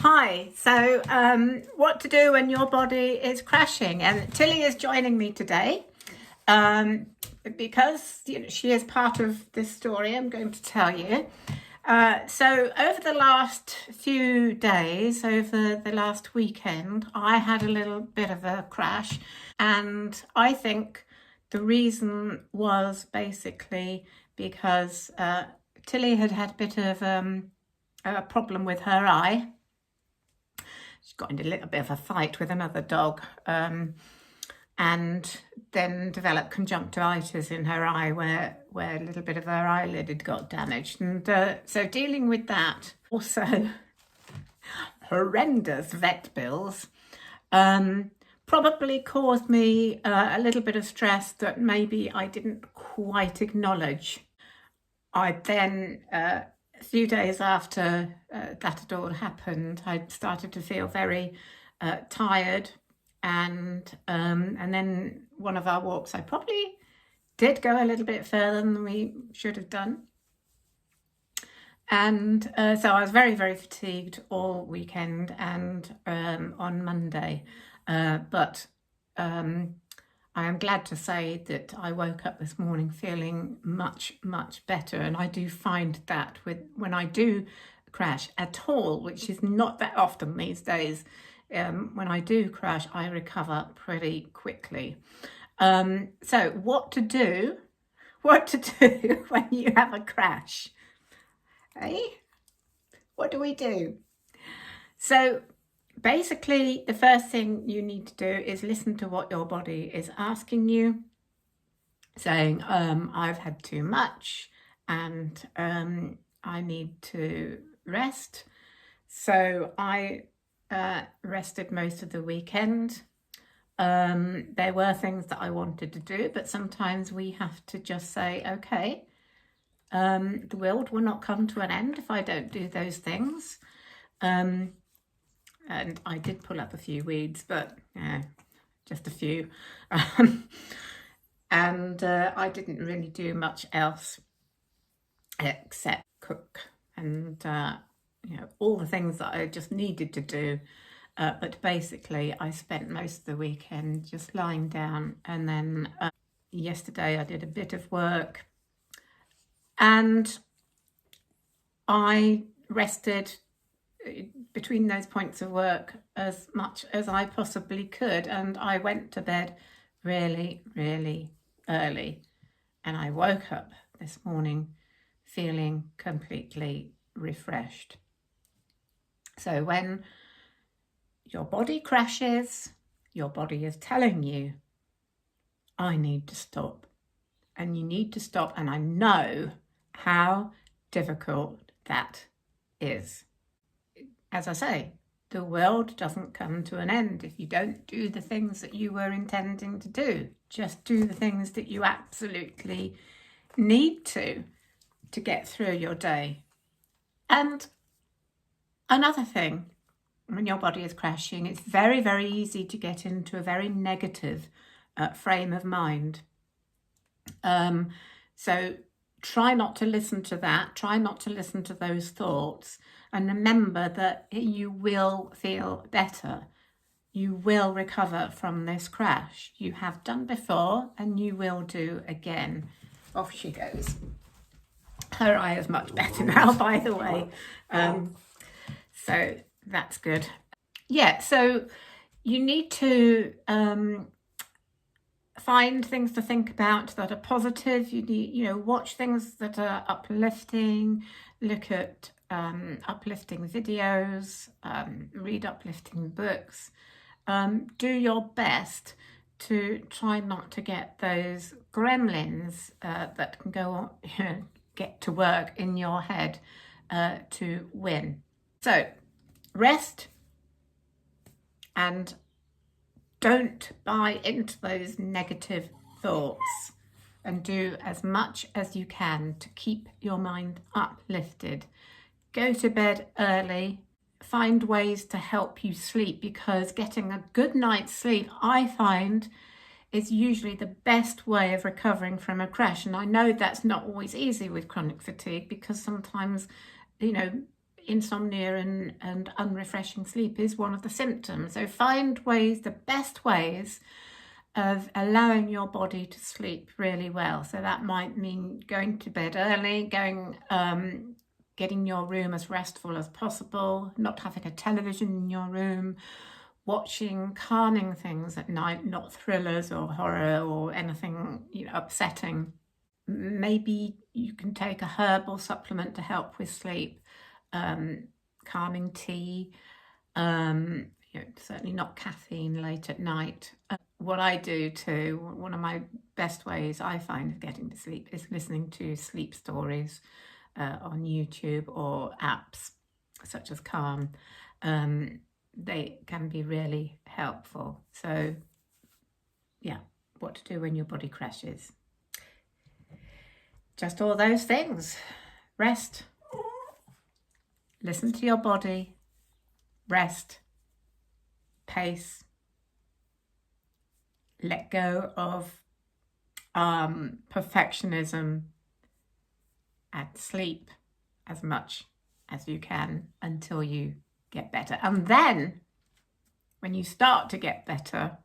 Hi, so what to do when your body is crashing, and Tilly is joining me today because she is part of this story I'm going to tell you. So over the last few days, over the last weekend, I had a little bit of a crash, and I think the reason was basically because Tilly had a bit of a problem with her eye. She got into a little bit of a fight with another dog and then developed conjunctivitis in her eye where a little bit of her eyelid had got damaged. And so dealing with that, also horrendous vet bills, probably caused me a little bit of stress that maybe I didn't quite acknowledge. I then a few days after that had all happened, I started to feel very tired, and then one of our walks, I probably did go a little bit further than we should have done, and so I was very, very fatigued all weekend and on Monday, but I am glad to say that I woke up this morning feeling much, much better. And I do find that when I do crash at all, which is not that often these days, when I do crash, I recover pretty quickly. So what to do when you have a crash? Eh? What do we do? So basically, the first thing you need to do is listen to what your body is asking you, saying, I've had too much and I need to rest. So I rested most of the weekend. There were things that I wanted to do, but sometimes we have to just say, okay, the world will not come to an end if I don't do those things. And I did pull up a few weeds, but just a few. And I didn't really do much else except cook and all the things that I just needed to do. But basically, I spent most of the weekend just lying down, and then yesterday I did a bit of work, and I rested between those points of work as much as I possibly could, and I went to bed really, really early, and I woke up this morning feeling completely refreshed. So when your body crashes, your body is telling you, I need to stop, and you need to stop, and I know how difficult that is. As I say, the world doesn't come to an end if you don't do the things that you were intending to do. Just do the things that you absolutely need to get through your day. And another thing, when your body is crashing, it's very, very easy to get into a very negative frame of mind. So try not to listen to that. Try not to listen to those thoughts. And remember that you will feel better. You will recover from this crash. You have done before, and you will do again. Off she goes. Her eye is much better now, by the way. So that's good. Yeah, so you need to find things to think about that are positive. You need, watch things that are uplifting. Look at uplifting videos, read uplifting books. Do your best to try not to get those gremlins that can go on, get to work in your head to win. So rest and don't buy into those negative thoughts, and do as much as you can to keep your mind uplifted. Go to bed early. Find ways to help you sleep, because getting a good night's sleep, I find, is usually the best way of recovering from a crash. And I know that's not always easy with chronic fatigue, because sometimes, insomnia and unrefreshing sleep is one of the symptoms. So find ways, the best ways of allowing your body to sleep really well. So that might mean going to bed early, getting your room as restful as possible, not having a television in your room, watching calming things at night, not thrillers or horror or anything, upsetting. Maybe you can take a herbal supplement to help with sleep, calming tea, certainly not caffeine late at night. What I do too, one of my best ways I find of getting to sleep is listening to sleep stories on YouTube or apps such as Calm. They can be really helpful. So yeah, what to do when your body crashes. Just all those things. Rest. Listen to your body. Rest. Pace. Let go of perfectionism and sleep as much as you can until you get better. And then when you start to get better,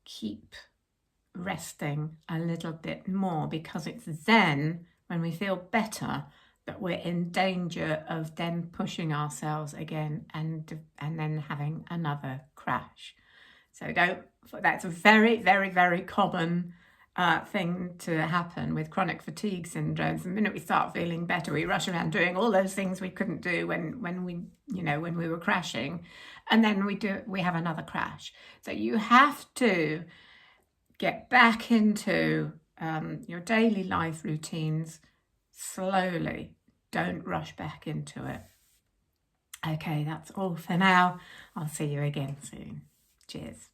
keep resting a little bit more, because it's then when we feel better that we're in danger of then pushing ourselves again and then having another crash. So that's a very, very, very common thing to happen with chronic fatigue syndrome. The minute we start feeling better, we rush around doing all those things we couldn't do when we were crashing, and then we have another crash. So you have to get back into your daily life routines slowly. Don't rush back into it. Okay, that's all for now. I'll see you again soon. Cheers.